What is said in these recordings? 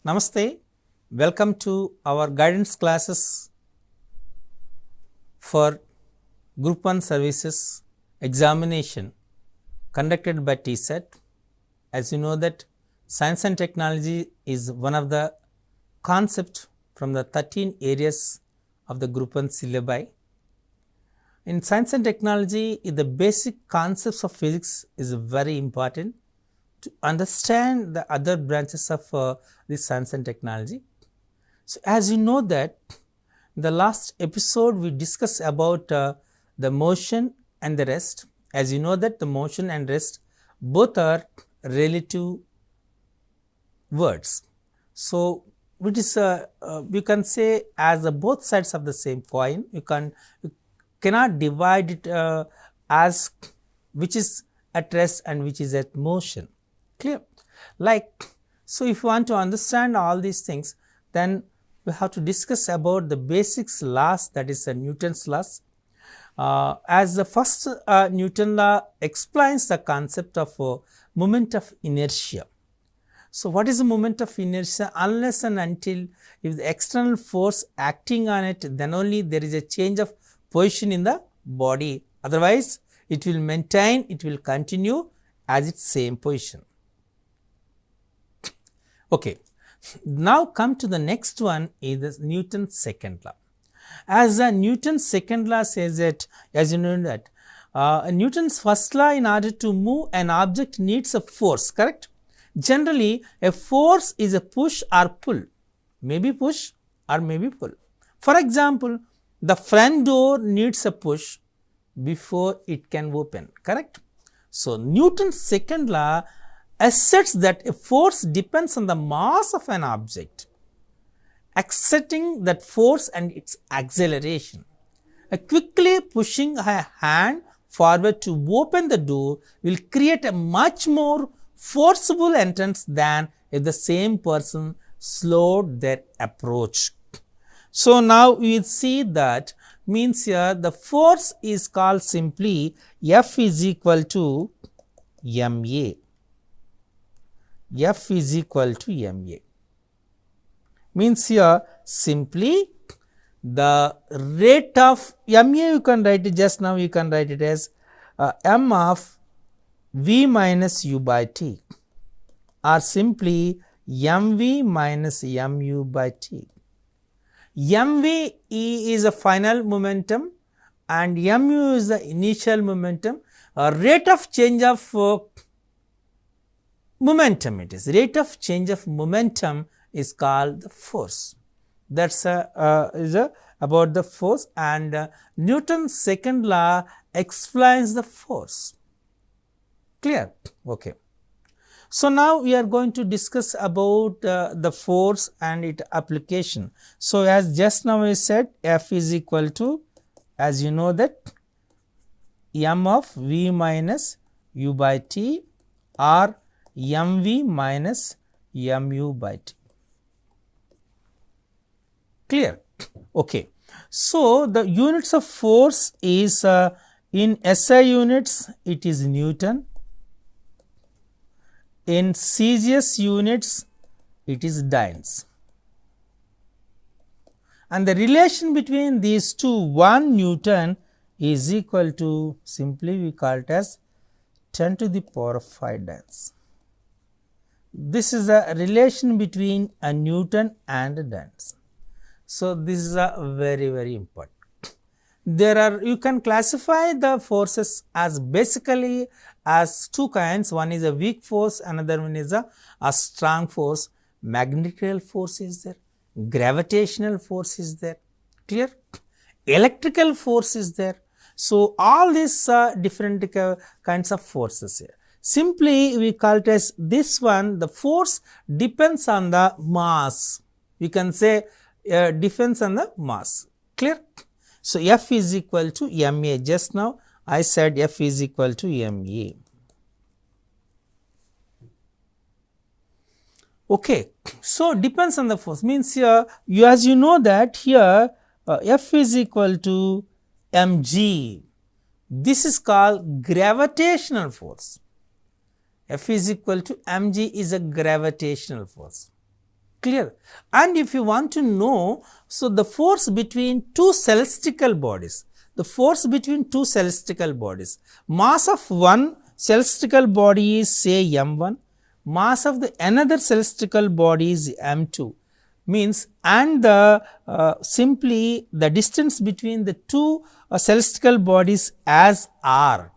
Namaste, welcome to our guidance classes for Group 1 services examination conducted by Tsat. As you know that science and technology is one of the concepts from the 13 areas of the Group 1 syllabi. In science and technology, the basic concepts of physics is very important to understand the other branches of the science and technology. So, as you know that in the last episode we discussed about the motion and the rest. As you know that the motion and rest both are relative words. So, which is you can say as both sides of the same coin. You cannot divide it as which is at rest and which is at motion. Clear? Like, so if you want to understand all these things, then we have to discuss about the basics laws, that is Newton's laws. As the first Newton law explains the concept of moment of inertia. So, what is the moment of inertia? Unless and until if the external force acting on it, then only there is a change of position in the body. Otherwise, it will maintain, it will continue as its same position. Okay, now come to the next one is the Newton's second law. As Newton's second law says that, as you know that Newton's first law, in order to move an object needs a force, correct? Generally, a force is a push or pull, maybe push or maybe pull. For example, the front door needs a push before it can open, correct? So, Newton's second law asserts that a force depends on the mass of an object, accepting that force and its acceleration. Quickly pushing a hand forward to open the door will create a much more forcible entrance than if the same person slowed their approach. So, now we will see that means here the force is called simply F is equal to ma. F is equal to ma. Means here simply the rate of ma, you can write it just now, you can write it as m of v minus u by t, or simply mv minus mu by t. mv is a final momentum and mu is the initial momentum. Rate of change of momentum, it is rate of change of momentum is called the force. That's about the force, and Newton's second law explains the force. Clear? Okay. So, now we are going to discuss about the force and its application. So, as just now I said, F is equal to, as you know that, m of v minus u by t or mv minus mu by t. Clear? Okay. So, the units of force is in SI units it is Newton, in CGS units it is Dynes, and the relation between these two, 1 Newton is equal to, simply we call it as 10 to the power of 5 Dynes. This is a relation between a Newton and a Dynes. So, this is a very important. There are, you can classify the forces as basically as two kinds. One is a weak force, another one is a strong force. Magnetic force is there, gravitational force is there, clear? Electrical force is there. So, all these different kinds of forces here. Simply we call it as this one, the force depends on the mass. We can say depends on the mass, clear? So, F is equal to ma. Just now I said F is equal to ma. Okay. So, depends on the force means here as you know that here F is equal to mg. This is called gravitational force. F is equal to mg is a gravitational force. Clear? And if you want to know, so the force between two celestial bodies, mass of one celestial body is say m1, mass of the another celestial body is m2, means, and the simply the distance between the two celestial bodies as r.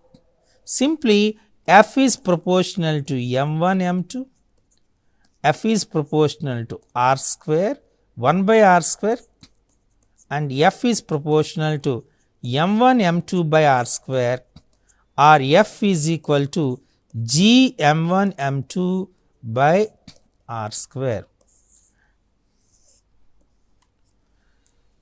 Simply F is proportional to m1 m2, F is proportional to r square 1 by r square, and F is proportional to m1 m2 by r square, or F is equal to g m1 m2 by r square.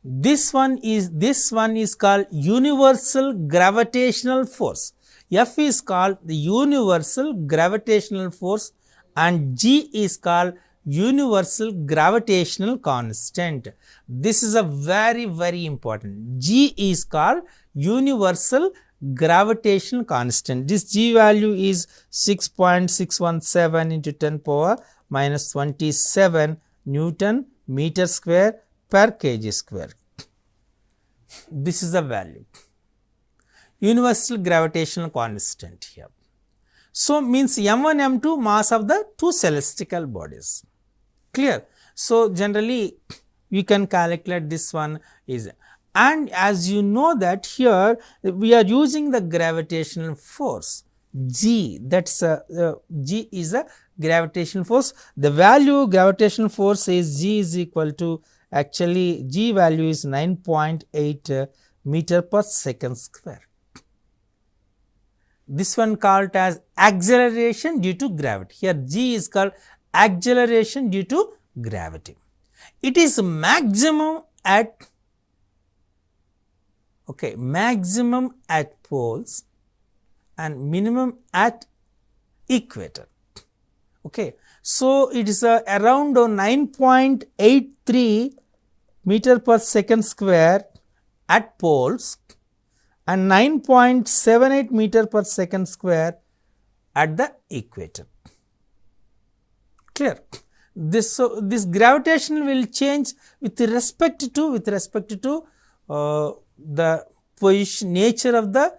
This one is called universal gravitational force. F is called the universal gravitational force and G is called universal gravitational constant. This is a very important. G is called universal gravitational constant. This G value is 6.617 into 10 power minus 27 Newton meter square per kg square. This is the value. Universal gravitational constant here. So, means m1 m2 mass of the two celestial bodies. Clear? So, generally we can calculate this one is, and as you know that here we are using the gravitational force G, that's G is a gravitational force. The value gravitational force is G is equal to, actually G value is 9.8 meter per second square. This one called as acceleration due to gravity. Here G is called acceleration due to gravity. It is maximum at poles and minimum at equator. Okay. So, it is around 9.83 meter per second square at poles and 9.78 meter per second square at the equator. Clear? This gravitation will change with respect to the position nature of the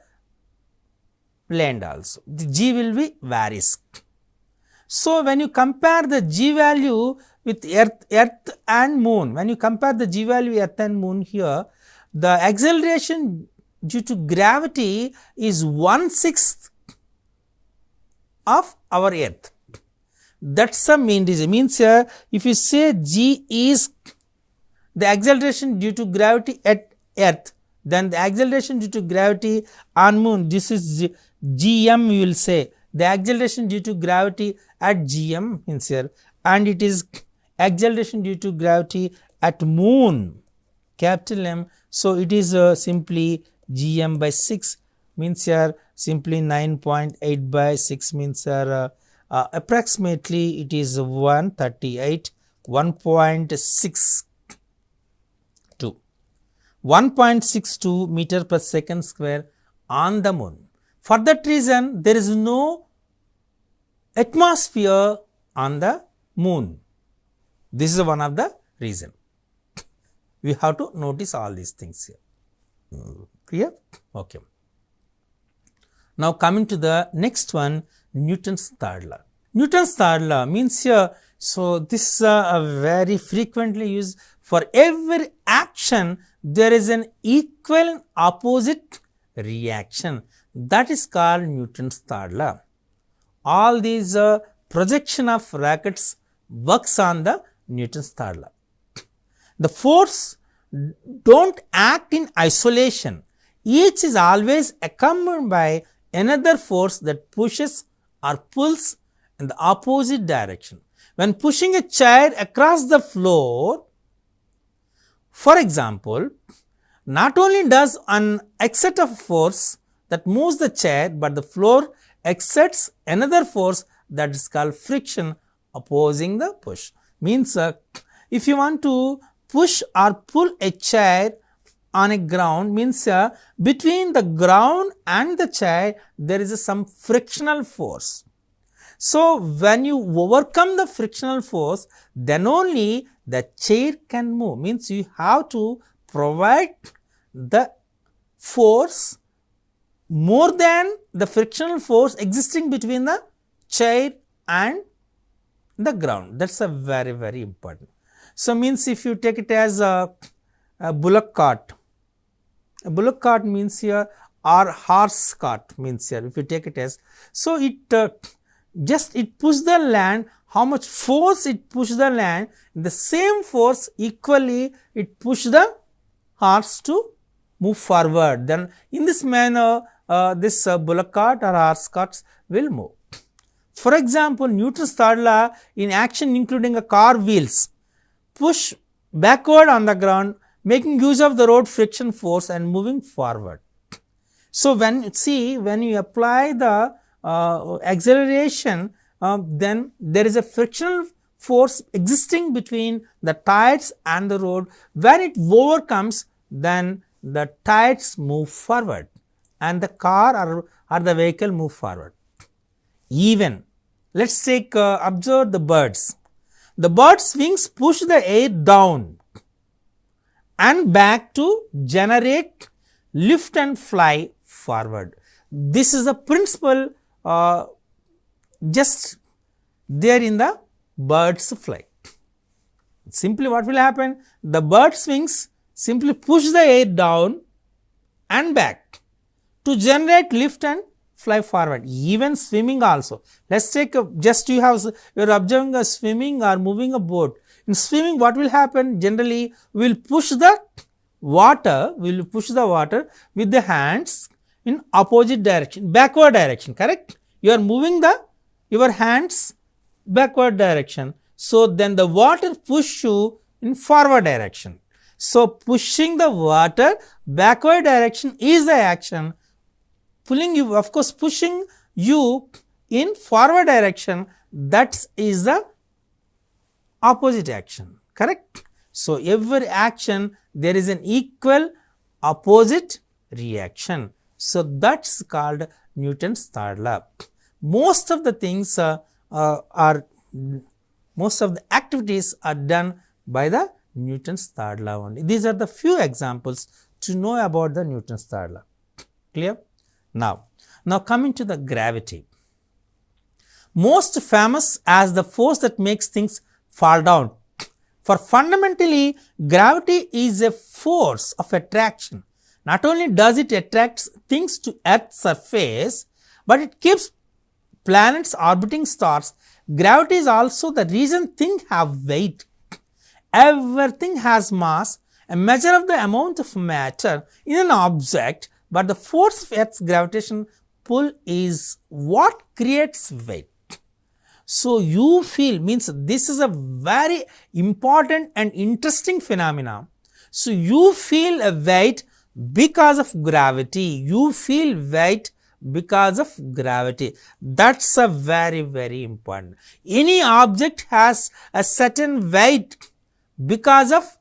land also. The G will be varies. So, when you compare the G value with earth and moon, when you compare the G value earth and moon here, the acceleration due to gravity is 1/6 of our earth. That's the main reason. Means if you say G is the acceleration due to gravity at earth, then the acceleration due to gravity on moon, this is GM you will say. The acceleration due to gravity at GM means here, and it is acceleration due to gravity at moon, capital M. So, it is simply GM by 6 means here simply 9.8 by 6 means here approximately it is 138 1.62 meter per second square on the moon. For that reason, there is no atmosphere on the moon. This is one of the reason. We have to notice all these things here. Clear? Okay. Now, coming to the next one, Newton's third law. Newton's third law means here, so this is a very frequently used. For every action, there is an equal and opposite reaction. That is called Newton's third law. All these projection of rockets works on the Newton's third law. The force don't act in isolation. Each is always accompanied by another force that pushes or pulls in the opposite direction. When pushing a chair across the floor, for example, not only does an exert of force that moves the chair, but the floor exerts another force that is called friction opposing the push. Means if you want to push or pull a chair on a ground, means between the ground and the chair there is some frictional force. So, when you overcome the frictional force, then only the chair can move. Means you have to provide the force more than the frictional force existing between the chair and the ground. That is a very important. So, means if you take it as a bullock cart means here, or horse cart means here, if you take it as, so it it push the land, how much force it push the land, the same force equally it push the horse to move forward. Then in this manner this bullock cart or horse carts will move. For example, Newton's third law in action including a car wheels push backward on the ground, making use of the road friction force and moving forward. So, when you apply the acceleration, then there is a frictional force existing between the tires and the road. When it overcomes, then the tires move forward and the car or the vehicle move forward. Even let us take observe the birds. The bird's wings push the air down and back to generate lift and fly forward. This is the principle just there in the bird's flight. Simply what will happen? The bird's wings simply push the air down and back to generate lift and fly forward. Even swimming also. Let us take you are observing a swimming or moving a boat. In swimming, what will happen? Generally, we will push the water with the hands in opposite direction, backward direction, correct? You are moving your hands backward direction. So, then the water push you in forward direction. So, pushing the water backward direction is the action. Pulling you, of course, pushing you in forward direction, that is the opposite action, correct? So, every action there is an equal opposite reaction. So, that is called Newton's third law. Most of the things most of the activities are done by the Newton's third law only. These are the few examples to know about the Newton's third law. Clear? Now coming to the gravity. Most famous as the force that makes things fall down. For fundamentally, gravity is a force of attraction. Not only does it attract things to Earth's surface, but it keeps planets orbiting stars. Gravity is also the reason things have weight. Everything has mass, a measure of the amount of matter in an object, but the force of Earth's gravitational pull is what creates weight. So, you feel, means this is a very important and interesting phenomena. So, you feel a weight because of gravity. You feel weight because of gravity. That is a very important. Any object has a certain weight because of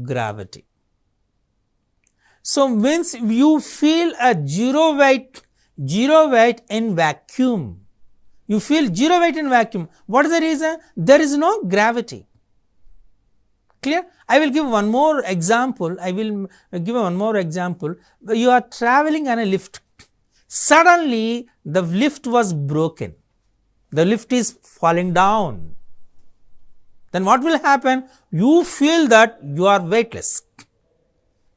gravity. So, means you feel a zero weight in vacuum. You feel zero weight in vacuum. What is the reason? There is no gravity. Clear? I will give one more example. You are traveling on a lift. Suddenly, the lift was broken. The lift is falling down. Then what will happen? You feel that you are weightless.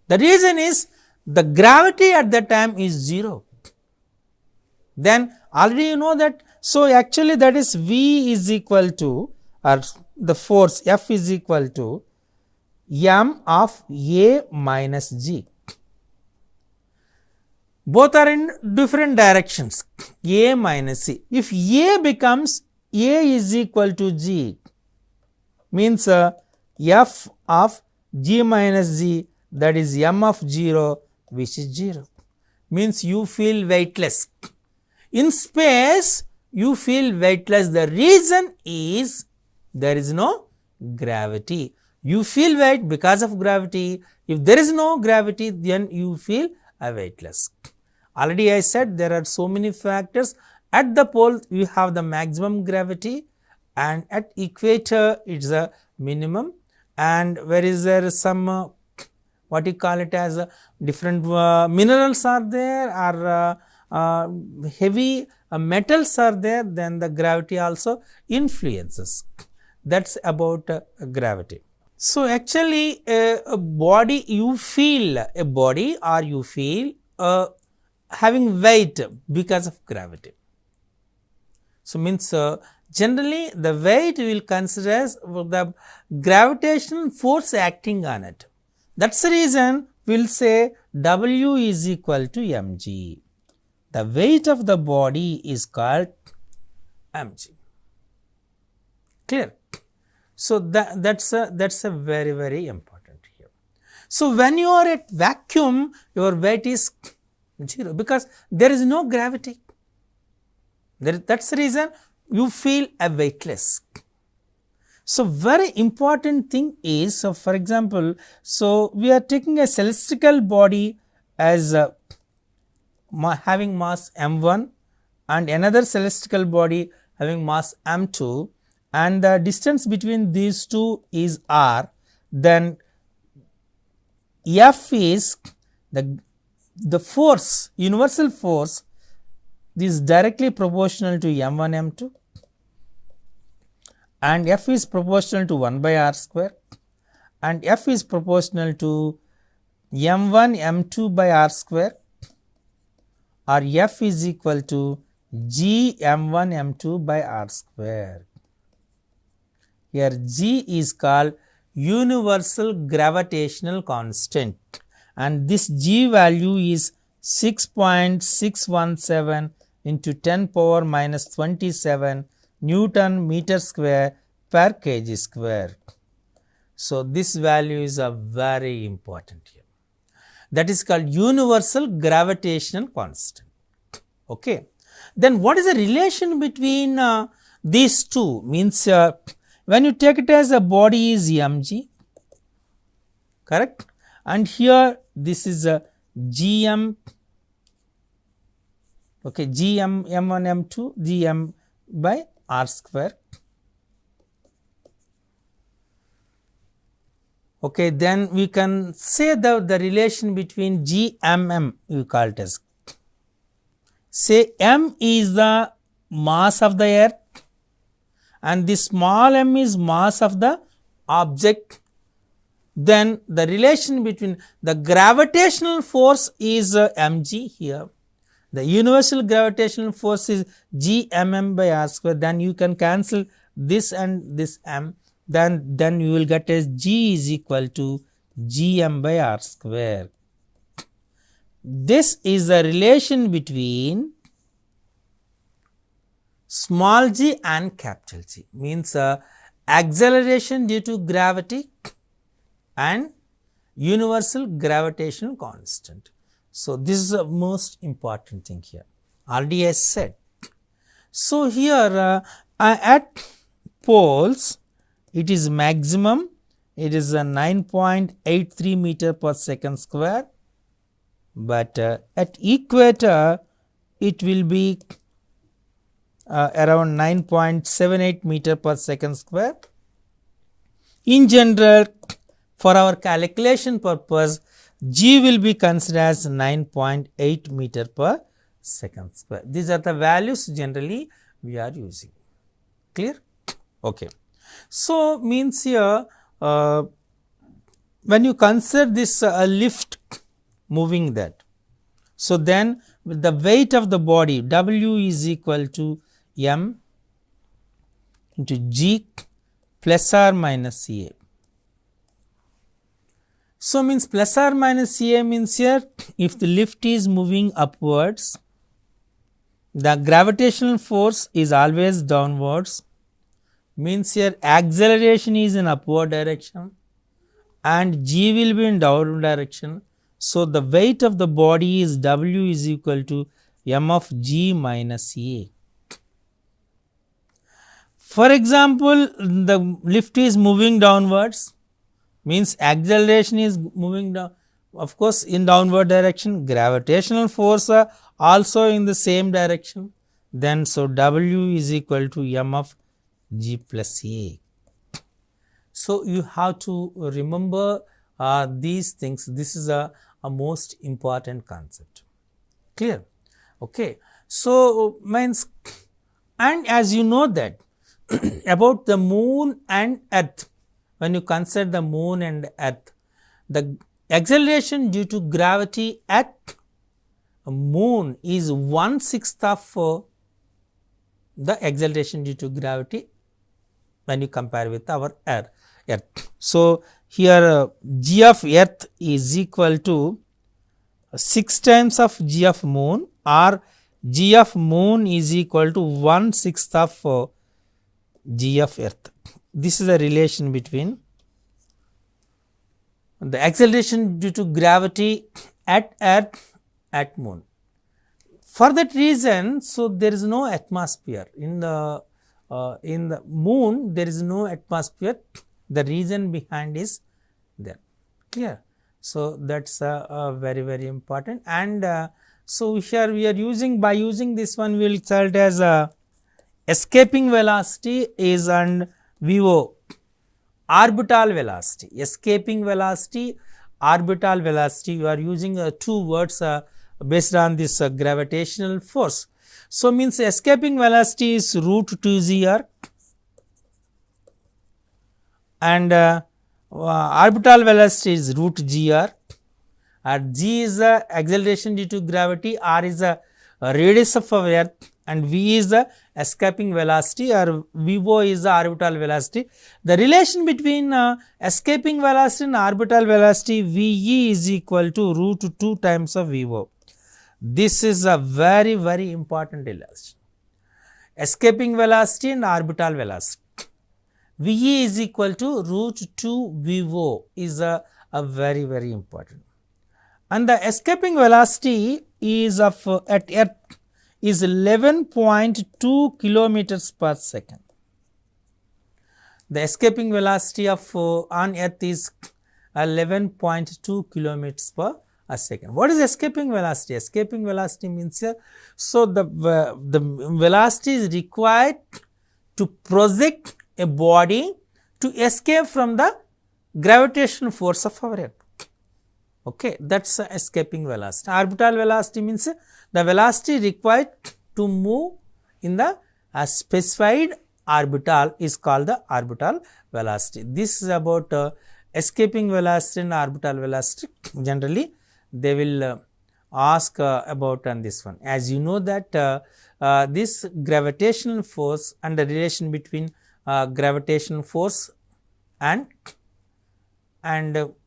The reason is the gravity at that time is zero. Then already you know that. So, actually that is V is equal to, or the force F is equal to m of A minus G. Both are in different directions, A minus C. If A becomes A is equal to G, means F of G minus G, that is m of 0, which is 0. Means you feel weightless. In space, you feel weightless. The reason is there is no gravity. You feel weight because of gravity. If there is no gravity, then you feel weightless. Already I said there are so many factors At the pole you have the maximum gravity, and at equator it is a minimum, and where is there some what you call it as different minerals are there, or heavy metals are there, then the gravity also influences. That is about gravity. So, actually a body, you feel a body or you feel having weight because of gravity. So, means generally the weight we will consider as the gravitational force acting on it. That is the reason we will say W is equal to mg. The weight of the body is called mg. Clear? So, that's a very, very important here. So, when you are at vacuum, your weight is 0 because there is no gravity. That is the reason you feel weightless. So, very important thing is, so for example, so we are taking a celestial body as having mass m1 and another celestial body having mass m2, and the distance between these two is r, then F is the force, universal force, is directly proportional to m1 m2, and F is proportional to 1 by r square, and F is proportional to m1 m2 by r square, or F is equal to g m1 m2 by r square. Here g is called universal gravitational constant, and this g value is 6.617 into 10 power minus 27 Newton meter square per kg square. So, this value is a very important here. That is called universal gravitational constant. Okay. Then what is the relation between these two? Means when you take it as a body is mg, correct, and here this is a gm, okay, gm m1 m2 gm by r square. Okay, then we can say the relation between gmm, you call it as, say m is the mass of the earth and the small m is mass of the object, then the relation between the gravitational force is mg here. The universal gravitational force is gmm by r square, then you can cancel this and this m, then you will get as g is equal to gm by r square. This is the relation between small g and capital G, means acceleration due to gravity and universal gravitational constant. So, this is the most important thing here, already I said. So, here at poles it is maximum, it is a 9.83 meter per second square, but at equator it will be around 9.78 meter per second square. In general, for our calculation purpose, G will be considered as 9.8 meter per second square. These are the values generally we are using. Clear? Okay. So, means here when you consider this lift moving that, so then with the weight of the body W is equal to m into G plus or minus A. So, means plus or minus A means here if the lift is moving upwards, the gravitational force is always downwards, means here acceleration is in upward direction and G will be in downward direction. So, the weight of the body is W is equal to m of G minus A. For example, the lift is moving downwards, means acceleration is moving down, of course in downward direction, gravitational force also in the same direction. then so W is equal to m of g plus a. So you have to remember these things. This is a most important concept. Clear? Okay. So means, and as you know that about the moon and earth, when you consider the moon and earth, the acceleration due to gravity at moon is 1/6 of the acceleration due to gravity when you compare with our earth. So here g of earth is equal to 6 times of g of moon, or g of moon is equal to 1/6 of g of earth. This is a relation between the acceleration due to gravity at earth at moon. For that reason, so there is no atmosphere in the moon. There is no atmosphere. The reason behind is there. Clear? So that's very very important. And so here we are using, by using this one, we will call it as escaping velocity is and VO, orbital velocity. Escaping velocity, orbital velocity. You are using two words based on this gravitational force. So means escaping velocity is root 2gr, and orbital velocity is root gr, and g is the acceleration due to gravity, r is the radius of our earth, and v is the escaping velocity, or VO is the orbital velocity. The relation between escaping velocity and orbital velocity, VE is equal to root 2 times of VO. This is a very very important relation. Escaping velocity and orbital velocity, VE is equal to root 2 VO is a very very important. And the escaping velocity is of at earth is 11.2 kilometers per second. The escaping velocity of on earth is 11.2 kilometers per second. What is escaping velocity? Escaping velocity means so the velocity is required to project a body to escape from the gravitational force of our earth. Okay, that's escaping velocity. Orbital velocity means the velocity required to move in the specified orbital is called the orbital velocity. This is about escaping velocity and orbital velocity. Generally they will ask about on this one. As you know that this gravitational force and the relation between gravitational force and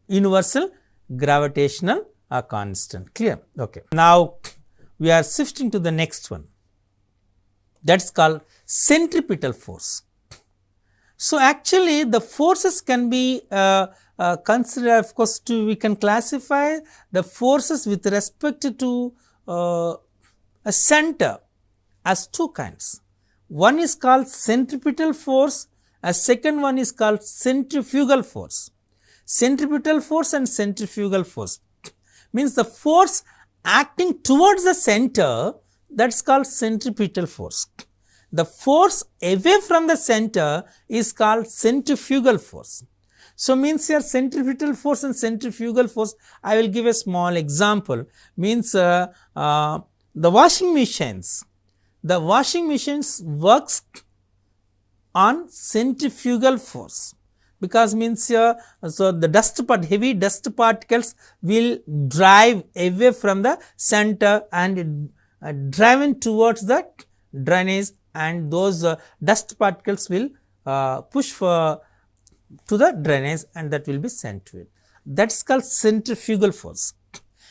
universal gravitational constant. Clear? Okay. Now we are shifting to the next one, that's called centripetal force. So actually the forces can be considered, of course, we can classify the forces with respect to a center as two kinds. One is called centripetal force, a second one is called centrifugal force. Centripetal force and centrifugal force means the force acting towards the center, that's called centripetal force. The force away from the center is called centrifugal force. So means here centripetal force and centrifugal force, I will give a small example. Means the washing machines works on centrifugal force, because means here so the heavy dust particles will drive away from the center and driven towards the drainage, and those dust particles will push to the drainage, and that will be sent to it. That's called centrifugal force.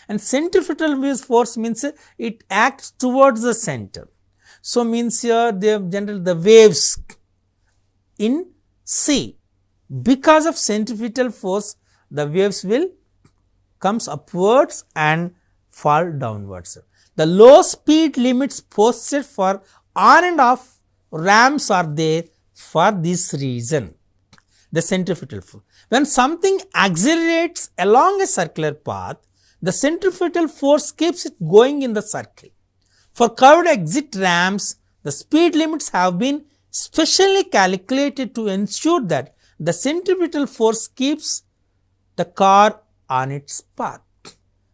And centrifugal force means it acts towards the center. So means here the waves in sea, because of centrifugal force, the waves will comes upwards and fall downwards. The low speed limits posted for on and off ramps are there for this reason. The centrifugal force. When something accelerates along a circular path, the centrifugal force keeps it going in the circle. For curved exit ramps, The speed limits have been specially calculated to ensure that the centripetal force keeps the car on its path.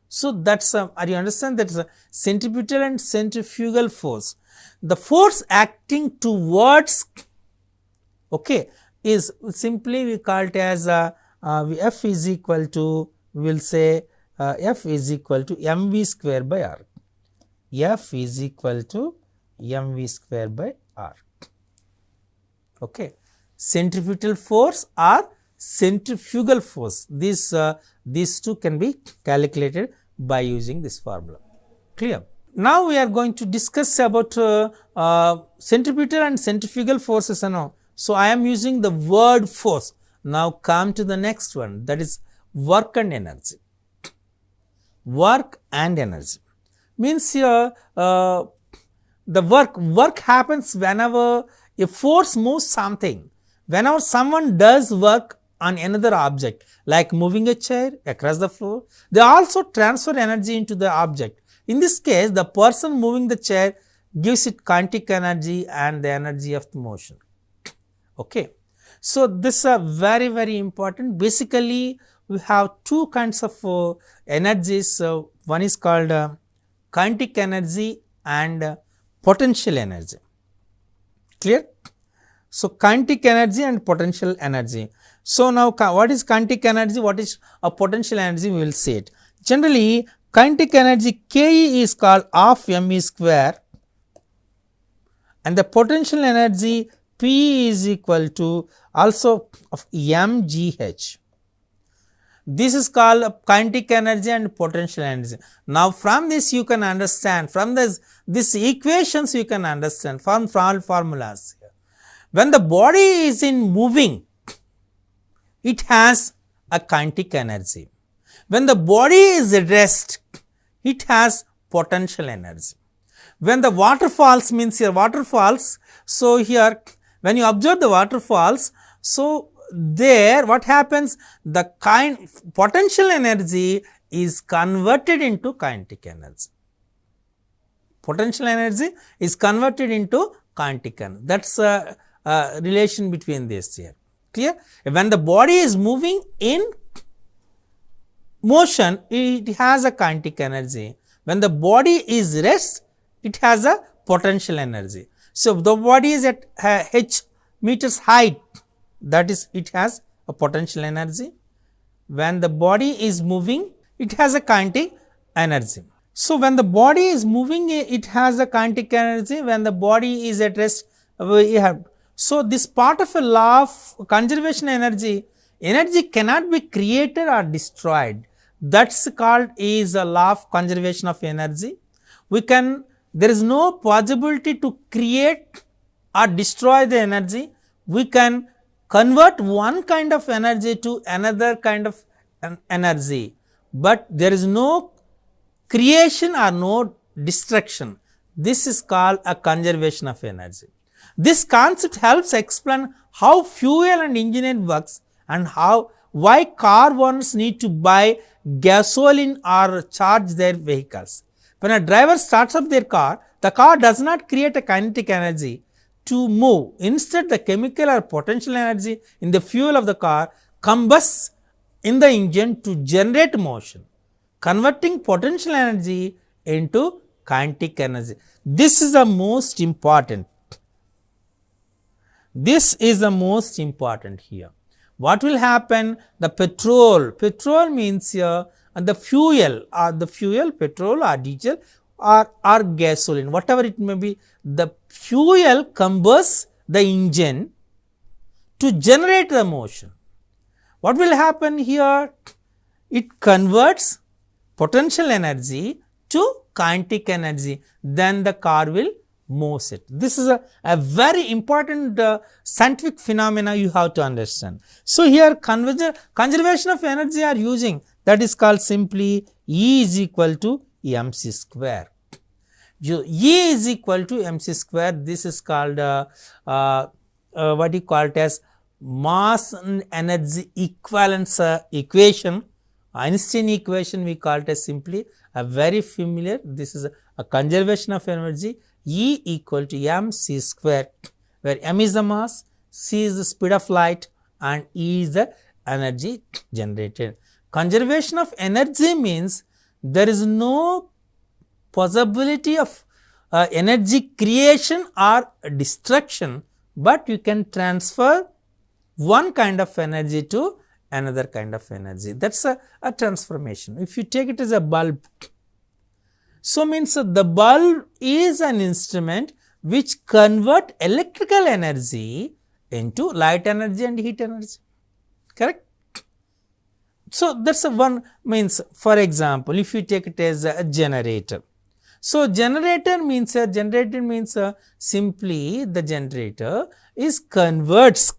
So, that is are you understand that is a centripetal and centrifugal force. The force acting towards, okay, is simply we call it as F is equal to, we will say F is equal to mv square by r. F is equal to mv square by r. Okay. Centripetal force or centrifugal force, these two can be calculated by using this formula. Clear? Now, we are going to discuss about centripetal and centrifugal forces and all. So, I am using the word force. Now, come to the next one, that is work and energy. Work and energy means here the work happens whenever a force moves something. Whenever someone does work on another object, like moving a chair across the floor, they also transfer energy into the object. In this case, the person moving the chair gives it kinetic energy and the energy of the motion. Okay. So, this is very important. Basically, we have two kinds of energies. One is called kinetic energy and potential energy. Clear? So, kinetic energy and potential energy. So, now what is kinetic energy, what is a potential energy, we will see it. Generally, kinetic energy Ke is called half mE square and the potential energy P is equal to also of mgh. This is called kinetic energy and potential energy. Now, from this you can understand, from this equations you can understand from all formulas. When the body is in moving, it has a kinetic energy. When the body is at rest, it has potential energy. When the waterfalls, means here waterfalls, so here when you observe the waterfalls, so there what happens, the potential energy is converted into kinetic energy. Potential energy is converted into kinetic energy. That is a relation between this here. Clear? When the body is moving in motion, it has a kinetic energy. When the body is rest, it has a potential energy. So, the body is at h meters height, that is it has a potential energy. When the body is moving, it has a kinetic energy. So, when the body is moving, it has a kinetic energy. When the body is at rest, we have. So, this part of a law of conservation energy, energy cannot be created or destroyed. That is called is a law of conservation of energy. There is no possibility to create or destroy the energy. We can convert one kind of energy to another kind of energy, but there is no creation or no destruction. This is called a conservation of energy. This concept helps explain how fuel and engine works and why car owners need to buy gasoline or charge their vehicles. When a driver starts up their car, the car does not create a kinetic energy to move. Instead, the chemical or potential energy in the fuel of the car combusts in the engine to generate motion, converting potential energy into kinetic energy. This is the most important. This is the most important here. What will happen? The petrol means here the fuel, petrol or diesel or gasoline, whatever it may be, the fuel combusts the engine to generate the motion. What will happen here? It converts potential energy to kinetic energy, then the car will move it. This is a very important scientific phenomena you have to understand. So, here conservation of energy are using, that is called simply E is equal to mc square. E is equal to mc square, this is called what you call it as mass and energy equivalence equation. Einstein equation we call it as simply a very familiar, this is a conservation of energy. E equal to mc square, where m is the mass, c is the speed of light, and E is the energy generated. Conservation of energy means there is no possibility of energy creation or destruction, but you can transfer one kind of energy to another kind of energy. That is a transformation. If you take it as a bulb, so means the bulb is an instrument which convert electrical energy into light energy and heat energy, correct? So, that is one means, for example, if you take it as a generator. So, generator means simply the generator is converts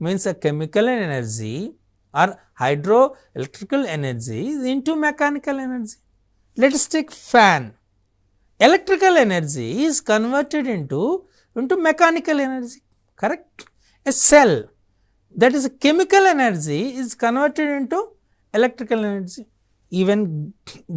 means a chemical energy or hydroelectrical energy into mechanical energy. Let us take fan. Electrical energy is converted into mechanical energy, correct? A cell, that is a chemical energy, is converted into electrical energy. Even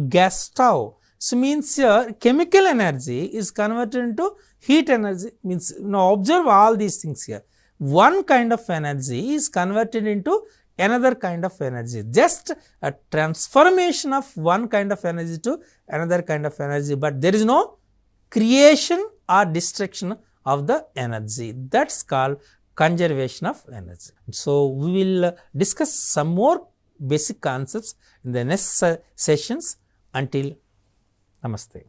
gas stove, so means here chemical energy is converted into heat energy. Means now observe all these things here. One kind of energy is converted into another kind of energy, just a transformation of one kind of energy to another kind of energy, but there is no creation or destruction of the energy. That is called conservation of energy. So, we will discuss some more basic concepts in the next sessions. Until Namaste.